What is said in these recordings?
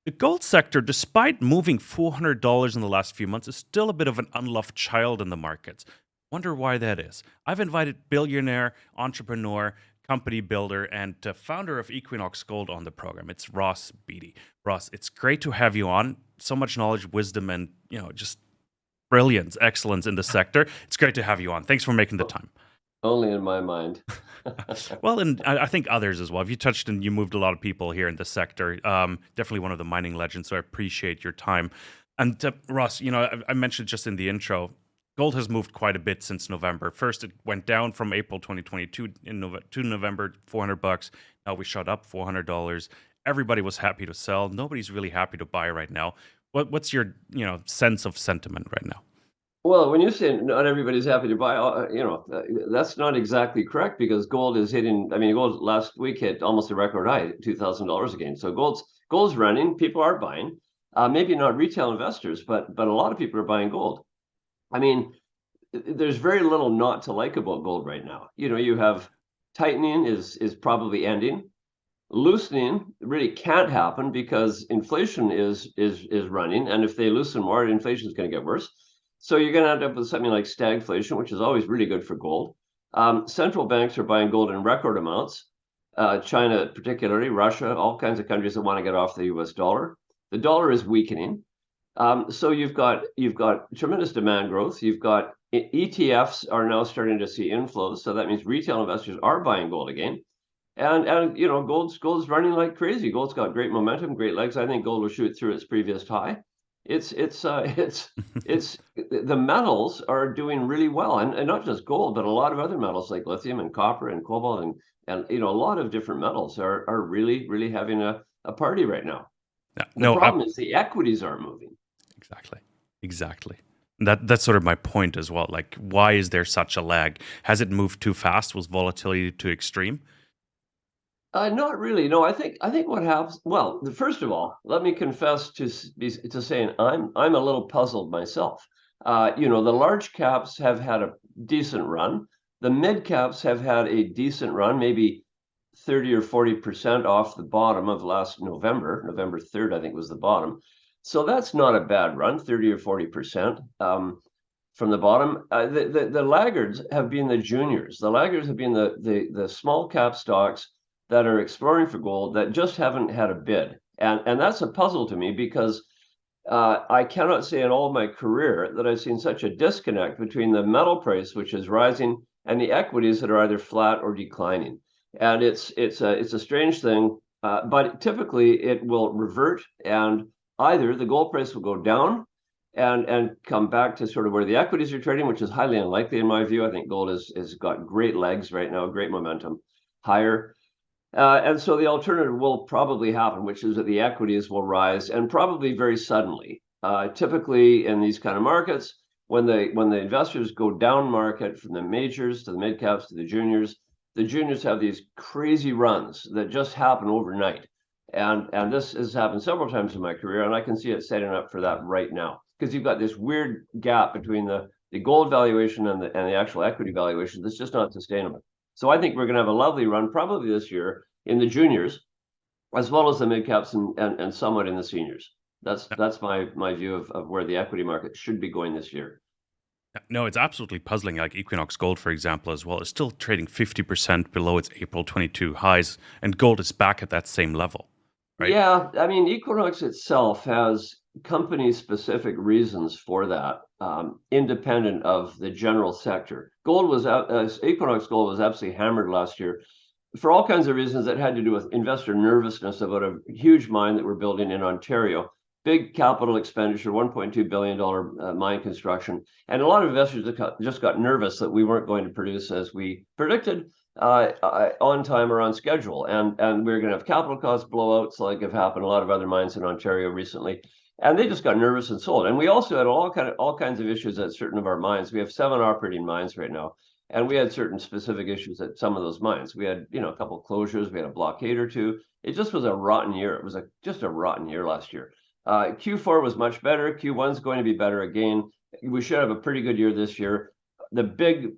The gold sector, despite moving $400 in the last few months, is still a bit of an unloved child in the markets. Wonder why that is. I've invited billionaire, entrepreneur, company builder, and founder of Equinox Gold on the program. It's Ross Beaty. Ross, it's great to have you on. So much knowledge, wisdom, and just brilliance, excellence in the sector. It's great to have you on. Thanks for making the time. Only in my mind. Well, and I think others as well. You touched and you moved a lot of people here in the sector. Definitely one of the mining legends, so I appreciate your time. And Ross, I mentioned just in the intro, gold has moved quite a bit since November. First, it went down from April 2022 to November, $400. Now we shot up $400. Everybody was happy to sell. Nobody's really happy to buy right now. What's your sense of sentiment right now? Well, when you say not everybody's happy to buy, that's not exactly correct because gold is hitting. I mean, gold last week hit almost a record high, $2,000 again. So gold's running. People are buying. Maybe not retail investors, but a lot of people are buying gold. I mean, there's very little not to like about gold right now. You have tightening is probably ending. Loosening really can't happen because inflation is running, and if they loosen more, inflation is going to get worse. So you're going to end up with something like stagflation, which is always really good for gold. Central banks are buying gold in record amounts. China, particularly, Russia, all kinds of countries that want to get off the U.S. dollar. The dollar is weakening. So you've got tremendous demand growth. You've got ETFs are now starting to see inflows. So that means retail investors are buying gold again. And gold's running like crazy. Gold's got great momentum, great legs. I think gold will shoot through its previous high. It's the metals are doing really well, and not just gold, but a lot of other metals like lithium and copper and cobalt and a lot of different metals are really having a party right now. Yeah, The no, problem is the equities aren't moving. exactly. That's sort of my point as well. Like, why is there such a lag? Has it moved too fast? Was volatility too extreme? Not really. No, I think what happens. Well, first of all, let me confess to saying I'm a little puzzled myself. The large caps have had a decent run. The mid caps have had a decent run, maybe 30 or 40% off the bottom of last November. November 3rd, I think, was the bottom. So that's not a bad run, 30 or 40% from the bottom. The laggards have been the juniors. The laggards have been the small cap stocks that are exploring for gold that just haven't had a bid. And that's a puzzle to me because I cannot say in all of my career that I've seen such a disconnect between the metal price, which is rising, and the equities that are either flat or declining. And it's a strange thing, but typically it will revert, and either the gold price will go down and come back to sort of where the equities are trading, which is highly unlikely in my view. I think gold has got great legs right now, great momentum, higher. And so the alternative will probably happen, which is that the equities will rise, and probably very suddenly. Typically in these kind of markets, when the investors go down market from the majors to the mid caps to the juniors have these crazy runs that just happen overnight. And this has happened several times in my career, and I can see it setting up for that right now because you've got this weird gap between the gold valuation and the actual equity valuation that's just not sustainable. So I think we're going to have a lovely run probably this year in the juniors, as well as the mid caps and somewhat in the seniors. That's my view of where the equity market should be going this year. No, it's absolutely puzzling. Like Equinox Gold, for example, as well, is still trading 50% below its April 22 highs, and gold is back at that same level, right? Yeah, I mean, Equinox itself has company-specific reasons for that, independent of the general sector. Equinox Gold was absolutely hammered last year for all kinds of reasons that had to do with investor nervousness about a huge mine that we're building in Ontario. Big capital expenditure, $1.2 billion mine construction. And a lot of investors just got nervous that we weren't going to produce as we predicted on time or on schedule. And we're going to have capital cost blowouts like have happened a lot of other mines in Ontario recently. And they just got nervous and sold. And we also had all kinds of issues at certain of our mines. We have 7 operating mines right now. And we had certain specific issues at some of those mines. We had, a couple of closures. We had a blockade or two. It just was a rotten year. It was just a rotten year last year. Q4 was much better. Q1's going to be better again. We should have a pretty good year this year. The big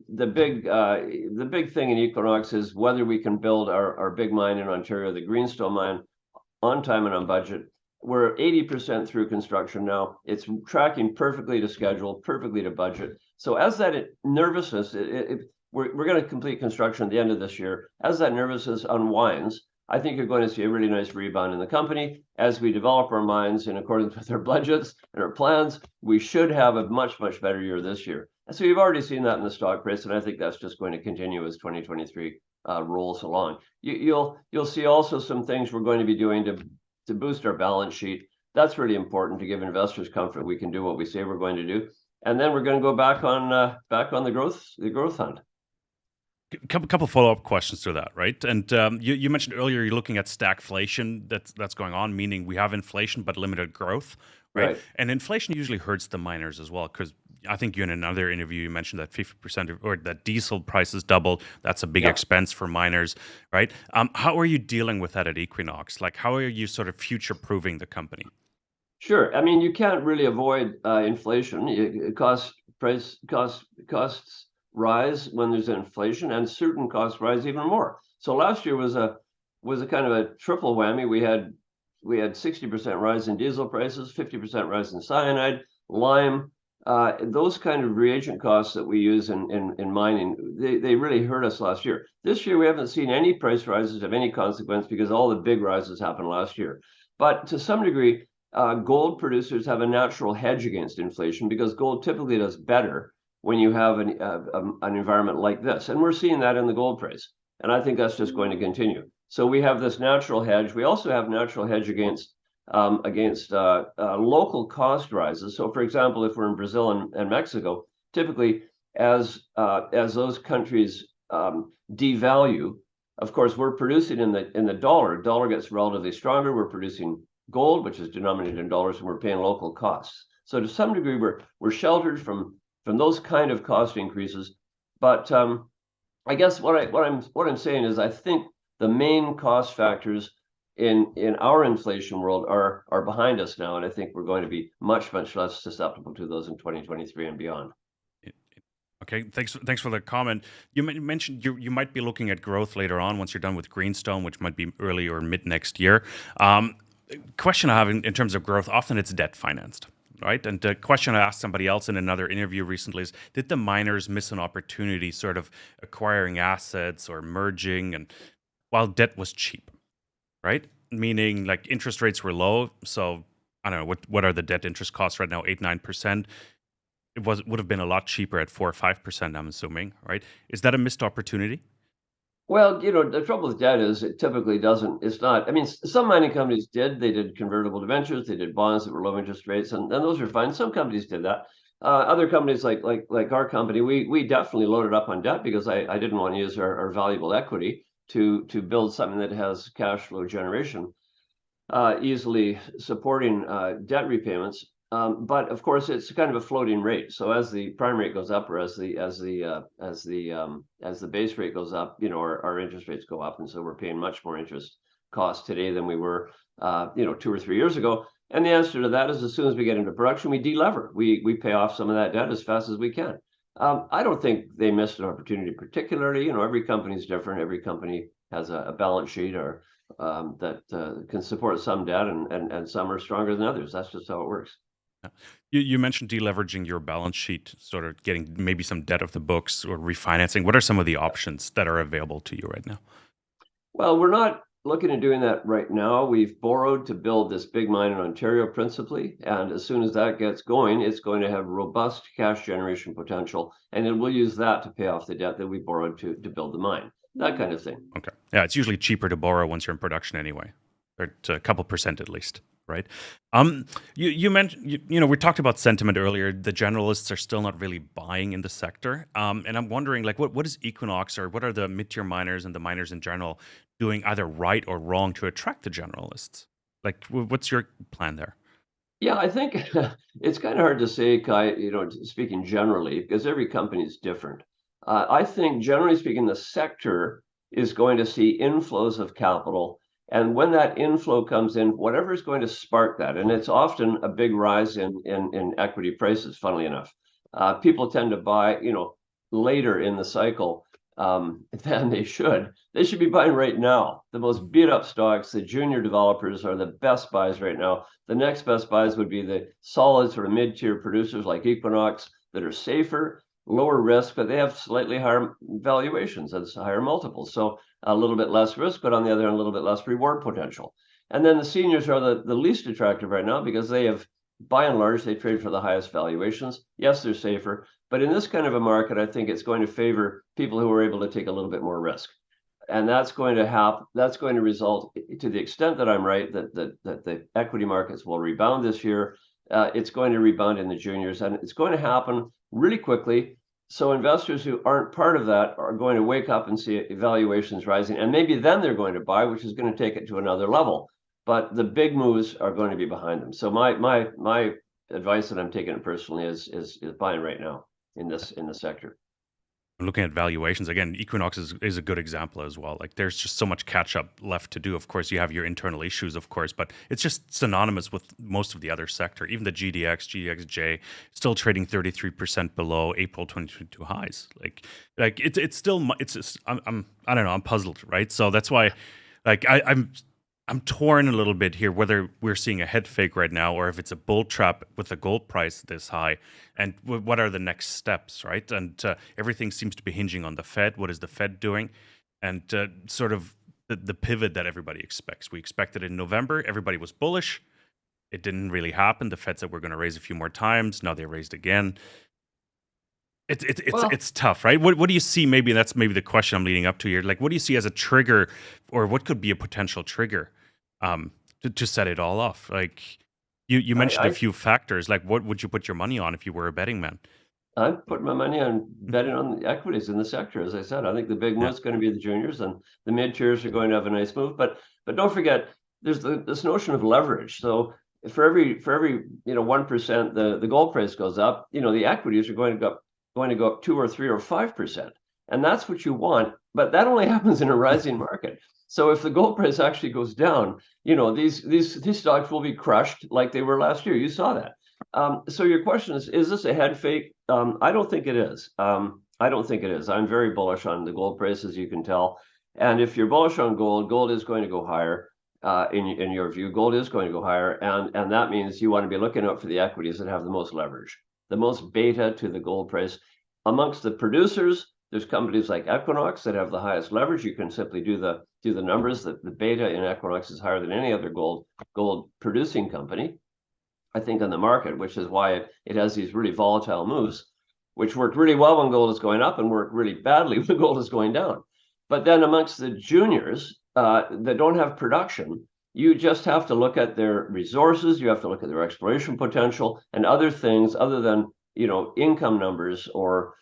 thing in Equinox is whether we can build our big mine in Ontario, the Greenstone mine, on time and on budget. we're 80% through construction now. It's tracking perfectly to schedule, perfectly to budget. So as that nervousness, we're going to complete construction at the end of this year. As that nervousness unwinds, I think you're going to see a really nice rebound in the company. As we develop our mines in accordance with our budgets and our plans, we should have a much, much better year this year. And so you've already seen that in the stock price, and I think that's just going to continue as 2023 rolls along. You'll see also some things we're going to be doing to boost our balance sheet. That's really important to give investors comfort we can do what we say we're going to do. And then we're going to go back on the growth hunt. Couple follow-up questions to that, right? And you mentioned earlier you're looking at stagflation that's going on, meaning we have inflation but limited growth, right? And inflation usually hurts the miners as well, because I think you in another interview you mentioned that 50% or that diesel prices doubled. That's a big expense for miners, right? How are you dealing with that at Equinox? Like, how are you sort of future-proofing the company? Sure. I mean, you can't really avoid inflation. Costs rise when there's inflation, and certain costs rise even more. So last year was a kind of a triple whammy. We had 60% rise in diesel prices, 50% rise in cyanide, lime, those kind of reagent costs that we use in mining. They really hurt us last year. This year we haven't seen any price rises of any consequence because all the big rises happened last year. But to some degree, gold producers have a natural hedge against inflation because gold typically does better when you have an environment like this. And we're seeing that in the gold price. And I think that's just going to continue. So we have this natural hedge. We also have natural hedge against local cost rises. So for example, if we're in Brazil and Mexico, typically as those countries devalue, of course, we're producing in the dollar. Dollar gets relatively stronger. We're producing gold, which is denominated in dollars, and we're paying local costs. So to some degree, we're sheltered from those kind of cost increases. But I guess what I'm saying is I think the main cost factors in our inflation world are behind us now, and I think we're going to be much less susceptible to those in 2023 and beyond. Okay, thanks for the comment. You mentioned you might be looking at growth later on once you're done with Greenstone, which might be early or mid next year. Question I have in terms of growth, often it's debt financed, right? And the question I asked somebody else in another interview recently is, did the miners miss an opportunity sort of acquiring assets or merging and while debt was cheap, right? Meaning like interest rates were low. So I don't know, what are the debt interest costs right now? 8-9%. It would have been a lot cheaper at 4 or 5%, I'm assuming, right? Is that a missed opportunity? Well, the trouble with debt is it typically doesn't, it's not, I mean, some mining companies they did convertible debentures, they did bonds that were low interest rates, and those are fine. Some companies did that. Other companies like our company, we definitely loaded up on debt because I didn't want to use our valuable equity to build something that has cash flow generation, easily supporting debt repayments. But of course, it's kind of a floating rate. So as the prime rate goes up, or as the base rate goes up, our interest rates go up, and so we're paying much more interest costs today than we were, 2 or 3 years ago. And the answer to that is, as soon as we get into production, we delever. We pay off some of that debt as fast as we can. I don't think they missed an opportunity particularly. Every company is different. Every company has a balance sheet or that can support some debt, and some are stronger than others. That's just how it works. Yeah. You mentioned deleveraging your balance sheet, sort of getting maybe some debt off the books or refinancing. What are some of the options that are available to you right now? Well, we're not looking at doing that right now. We've borrowed to build this big mine in Ontario principally, and as soon as that gets going, it's going to have robust cash generation potential, and then we'll use that to pay off the debt that we borrowed to build the mine. That kind of thing. Okay. Yeah, it's usually cheaper to borrow once you're in production anyway, or to a couple percent at least. Right. You mentioned, we talked about sentiment earlier. The generalists are still not really buying in the sector. And I'm wondering, like, what is Equinox or what are the mid-tier miners and the miners in general doing either right or wrong to attract the generalists? Like, what's your plan there? Yeah, I think it's kind of hard to say, Kai, speaking generally, because every company is different. I think, generally speaking, the sector is going to see inflows of capital. And when that inflow comes in, whatever is going to spark that, and it's often a big rise in equity prices, funnily enough. People tend to buy, later in the cycle then they should be buying right now. The most beat up stocks, the junior developers, are the best buys right now. The next best buys would be the solid sort of mid-tier producers like Equinox that are safer, lower risk, but they have slightly higher valuations, that's higher multiples. So a little bit less risk, but on the other hand, a little bit less reward potential. And then the seniors are the least attractive right now because they have, by and large, they trade for the highest valuations. Yes, they're safer, but in this kind of a market, I think it's going to favor people who are able to take a little bit more risk. And that's going to happen. That's going to result, to the extent that I'm right, that the equity markets will rebound this year. It's going to rebound in the juniors, and it's going to happen really quickly. So investors who aren't part of that are going to wake up and see valuations rising, and maybe then they're going to buy, which is going to take it to another level. But the big moves are going to be behind them. So my advice that I'm taking it personally is buying right now in the sector. Looking at valuations again, Equinox is a good example as well. Like there's just so much catch up left to do. Of course, you have your internal issues, of course, but it's just synonymous with most of the other sector. Even the GDXJ, still trading 33% below April 2022 highs. Like it's still I don't know. I'm puzzled, right? So that's why, like I'm torn a little bit here whether we're seeing a head fake right now or if it's a bull trap with the gold price this high, and what are the next steps, right? And everything seems to be hinging on the Fed. What is the Fed doing? And sort of the pivot that everybody expects. We expected in November, everybody was bullish. It didn't really happen. The Fed said we're going to raise a few more times. Now they raised again. Well, It's tough, right? What do you see? Maybe that's maybe the question I'm leading up to here. Like, what do you see as a trigger, or what could be a potential trigger to set it all off? Like, you mentioned a I few factors. Like, what would you put your money on if you were a betting man? I'm putting my money on Mhm. betting on the equities in the sector. As I said, I think the big Yeah, move is going to be the juniors, and the mid tiers are going to have a nice move. But don't forget, there's this notion of leverage. So for every 1% the gold price goes up, the equities are going to go up 2 or 3 or 5%, and that's what you want. But that only happens in a rising market. So if the gold price actually goes down, these stocks will be crushed like they were last year. You saw that. So your question is this a head fake? I don't think it is. I don't think it is. I'm very bullish on the gold price, as you can tell. And if you're bullish on gold, gold is going to go higher. In your view, gold is going to go higher, and that means you want to be looking out for the equities that have the most leverage, the most beta to the gold price. Amongst the producers, there's companies like Equinox that have the highest leverage. You can simply do the numbers. The beta in Equinox is higher than any other gold producing company, I think, on the market, which is why it has these really volatile moves, which work really well when gold is going up and work really badly when gold is going down. But then amongst the juniors that don't have production, you just have to look at their resources, you have to look at their exploration potential and other things other than income numbers or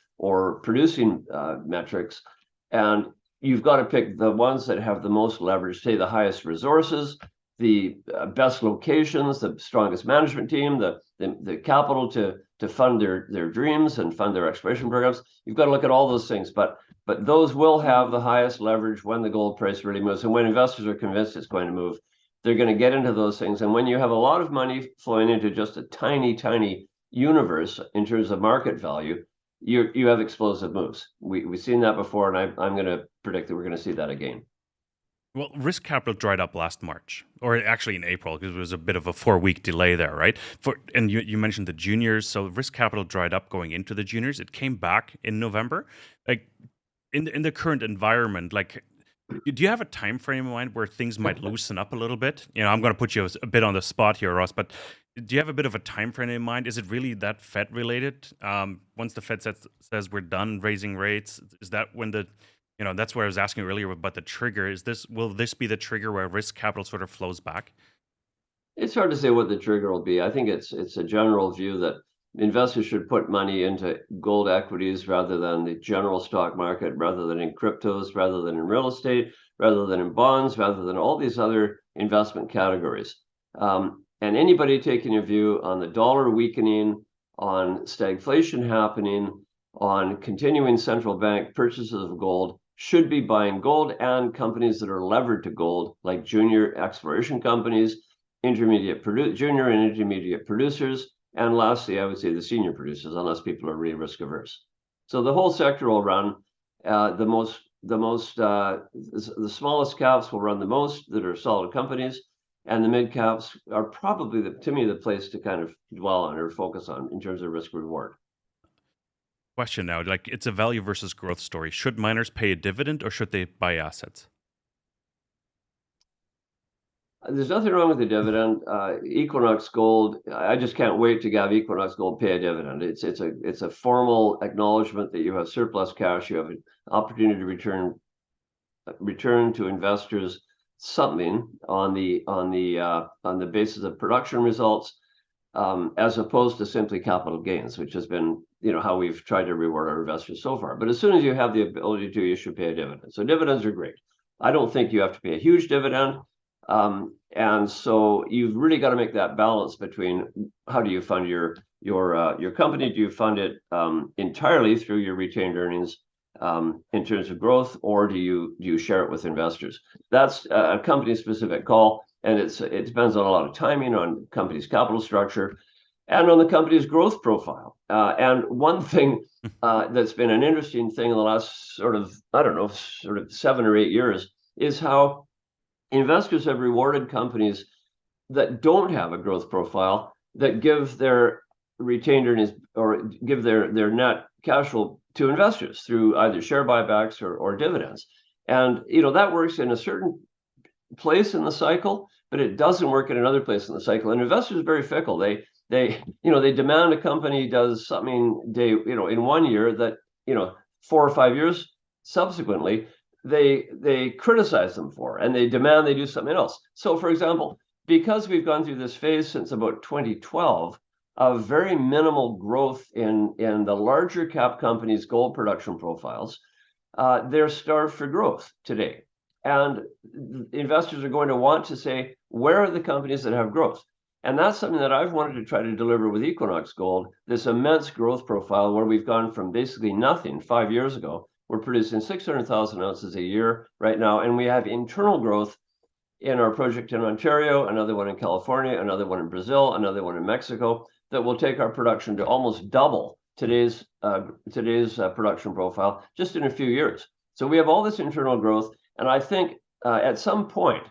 producing metrics. And you've got to pick the ones that have the most leverage, say the highest resources, the best locations, the strongest management team, the capital to fund their dreams and fund their exploration programs. You've got to look at all those things, but those will have the highest leverage when the gold price really moves, and when investors are convinced it's going to move, they're going to get into those things. And when you have a lot of money flowing into just a tiny universe in terms of market value, you have explosive moves. We've seen that before, and I'm going to predict that we're going to see that again. Well, risk capital dried up last March, or actually in April, because there was a bit of a 4-week delay there, right? And you mentioned the juniors, so risk capital dried up going into the juniors. It came back in November. Like in the current environment, like, do you have a time frame in mind where things might loosen up a little bit? I'm going to put you a bit on the spot here, Ross, but do you have a bit of a time frame in mind? Is it really that Fed related? Once the Fed says we're done raising rates, is that when that's where I was asking earlier about the trigger. Will this be the trigger where risk capital sort of flows back? It's hard to say what the trigger will be. I think it's a general view that investors should put money into gold equities rather than the general stock market, rather than in cryptos, rather than in real estate, rather than in bonds, rather than all these other investment categories. And anybody taking a view on the dollar weakening, on stagflation happening, on continuing central bank purchases of gold should be buying gold and companies that are levered to gold, like junior exploration companies, junior and intermediate producers, and lastly, I would say the senior producers, unless people are really risk averse. So the whole sector will run. The smallest caps will run the most that are solid companies, and the mid caps are probably to me the place to kind of dwell on or focus on in terms of risk reward. Question now, like it's a value versus growth story. Should miners pay a dividend or should they buy assets? There's nothing wrong with the dividend. Equinox Gold, I just can't wait to have Equinox Gold pay a dividend. It's a formal acknowledgement that you have surplus cash, you have an opportunity to return to investors something on the basis of production results, as opposed to simply capital gains, which has been how we've tried to reward our investors so far. But as soon as you have the ability to, you should pay a dividend. So dividends are great. I don't think you have to pay a huge dividend. And so you've really got to make that balance between how do you fund your company? Do you fund it entirely through your retained earnings in terms of growth, or do you share it with investors? That's a company specific call, and it depends on a lot of timing, on company's capital structure, and on the company's growth profile. And one thing that's been an interesting thing in the last sort of 7 or 8 years is how investors have rewarded companies that don't have a growth profile, that give their retained earnings or give their net cash flow to investors through either share buybacks or dividends. And that works in a certain place in the cycle, but it doesn't work in another place in the cycle. And investors are very fickle. They demand a company does something in 1 year that 4 or 5 years subsequently they criticize them for, and they demand they do something else. So, for example, because we've gone through this phase since about 2012 of very minimal growth in the larger cap companies' gold production profiles, they're starved for growth today. And investors are going to want to say, where are the companies that have growth? And that's something that I've wanted to try to deliver with Equinox Gold, this immense growth profile where we've gone from basically nothing 5 years ago. We're producing 600,000 ounces a year right now, and we have internal growth in our project in Ontario, another one in California, another one in Brazil, another one in Mexico, that will take our production to almost double today's production profile just in a few years. So we have all this internal growth, and I think at some point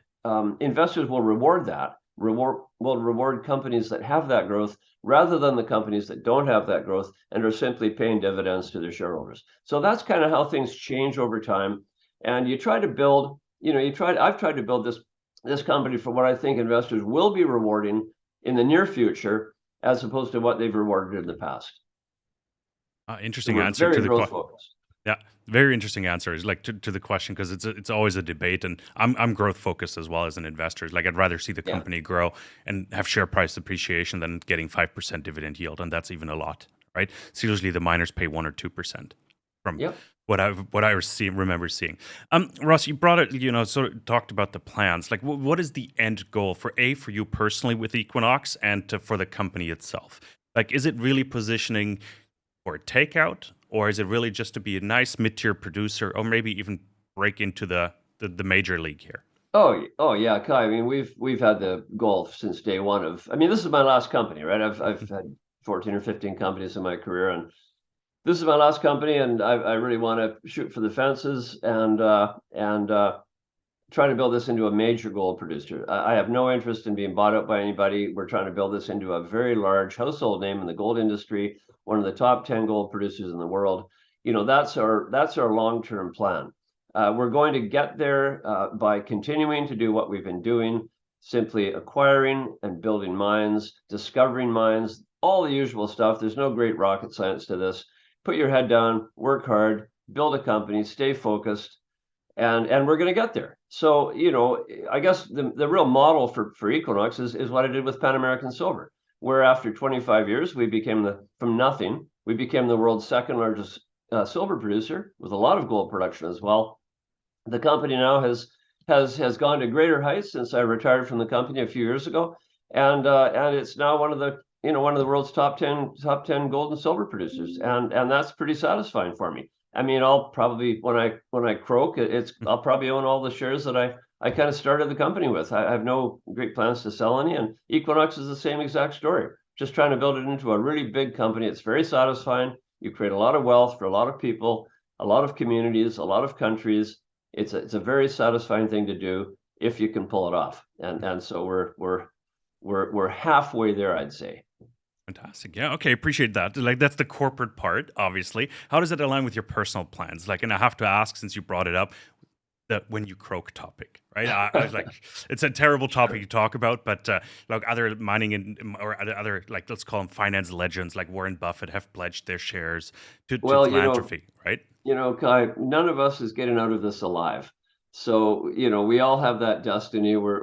investors will reward that. Will reward companies that have that growth rather than the companies that don't have that growth and are simply paying dividends to their shareholders. So that's kind of how things change over time. And you try to build, I've tried to build this company for what I think investors will be rewarding in the near future, as opposed to what they've rewarded in the past. Interesting So answer to the question. focused. Yeah, very interesting answer. Is like to the question, because it's always a debate, and I'm growth focused as well as an investor. Like I'd rather see the company grow and have share price appreciation than getting 5% dividend yield, and that's even a lot, right? So usually the miners pay 1 or 2% from what I remember seeing. Ross, you brought it, sort of talked about the plans. Like, what is the end goal for you personally with Equinox, and for the company itself? Like, is it really positioning for a takeout? Or is it really just to be a nice mid-tier producer, or maybe even break into the major league here? Oh yeah, Kai. I mean, we've had the goal since day one of. I mean, this is my last company, right? I've had 14 or 15 companies in my career, and this is my last company, and I really want to shoot for the fences and try to build this into a major gold producer. I have no interest in being bought out by anybody. We're trying to build this into a very large household name in the gold industry, one of the top 10 gold producers in the world. That's our long-term plan. We're going to get there by continuing to do what we've been doing, simply acquiring and building mines, discovering mines, all the usual stuff. There's no great rocket science to this. Put your head down, work hard, build a company, stay focused, and we're going to get there. So, I guess the real model for Equinox is what I did with Pan American Silver, where after 25 years, we became from nothing, we became the world's second largest silver producer with a lot of gold production as well. The company now has gone to greater heights since I retired from the company a few years ago, and it's now one of the world's top 10 gold and silver producers, and that's pretty satisfying for me. I mean, I'll probably when I croak, I'll probably own all the shares that I kind of started the company with. I have no great plans to sell any, and Equinox is the same exact story. Just trying to build it into a really big company. It's very satisfying. You create a lot of wealth for a lot of people. a lot of communities, a lot of countries. It's a very satisfying thing to do if you can pull it off. And so we're halfway there, I'd say. Fantastic. Yeah. Okay. Appreciate that. Like that's the corporate part, obviously. How does it align with your personal plans? Like, and I have to ask since you brought it up, the when you croak topic, right? I was like, it's a terrible topic Sure. to talk about, but like other mining and or other like let's call them finance legends like Warren Buffett have pledged their shares to Well, philanthropy, right? Kai, none of us is getting out of this alive. So, we all have that destiny. We're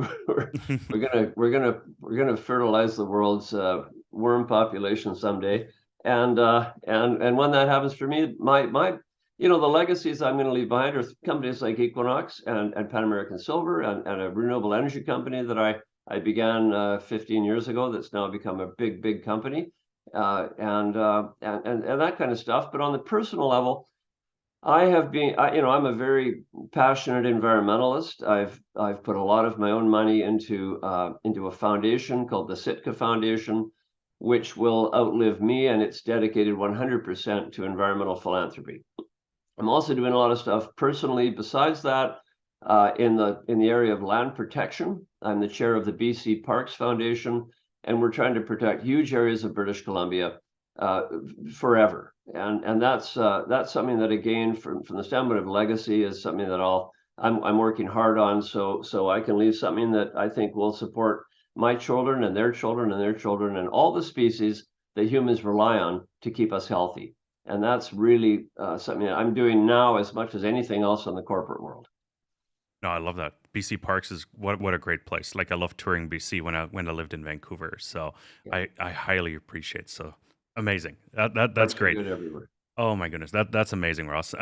we're gonna fertilize the world's worm population someday. And when that happens for me, the legacies I'm going to leave behind are companies like Equinox and Pan American Silver and a renewable energy company that I began 15 years ago. That's now become a big company, and that kind of stuff. But on the personal level, I'm a very passionate environmentalist. I've put a lot of my own money into a foundation called the Sitka Foundation, which will outlive me, and it's dedicated 100% to environmental philanthropy. I'm also doing a lot of stuff personally besides that, in the area of land protection. I'm the chair of the BC Parks Foundation, and we're trying to protect huge areas of British Columbia uh, forever. And that's something that, again, from the standpoint of legacy, is something that I'm working hard on, so I can leave something that I think will support my children and their children and their children and all the species that humans rely on to keep us healthy. And that's really something that I'm doing now as much as anything else in the corporate world. No, I love that. BC Parks is what a great place. Like I love touring BC when I lived in Vancouver. So Yeah, I highly appreciate. So amazing. That's parks are great. good everywhere. Oh my goodness, that's amazing, Ross.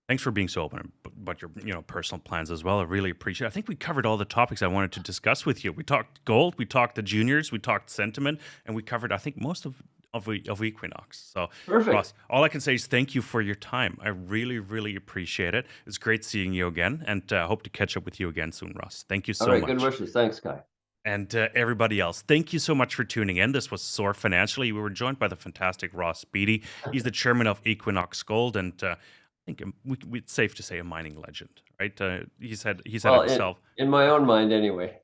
Thanks for being so open about your personal plans as well. I really appreciate it. I think we covered all the topics I wanted to discuss with you. We talked gold, we talked the juniors, we talked sentiment, and we covered I think most of Equinox. So Perfect. Ross, all I can say is thank you for your time. I really appreciate it. It's great seeing you again, and hope to catch up with you again soon, Ross. Thank you All so right, good much. wishes. Thanks, Kai. And everybody else, thank you so much for tuning in. This was Soar Financially. We were joined by the fantastic Ross Beaty. He's the chairman of Equinox Gold, and I think it's safe to say a mining legend, right? He said Well, in himself. in my own mind, anyway.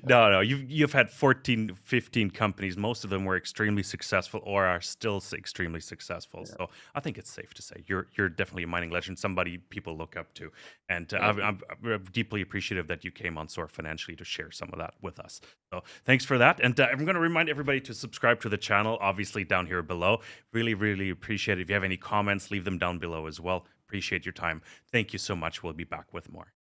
No, you've had 14, 15 companies. Most of them were extremely successful or are still extremely successful. Yeah, So I think it's safe to say you're definitely a mining legend, somebody people look up to. And thank you. I'm deeply appreciative that you came on Soar Financially to share some of that with us. So thanks for that. And I'm going to remind everybody to subscribe to the channel, obviously down here below. Really appreciate it. If you have any comments, leave them down below as well. Appreciate your time. Thank you so much. We'll be back with more.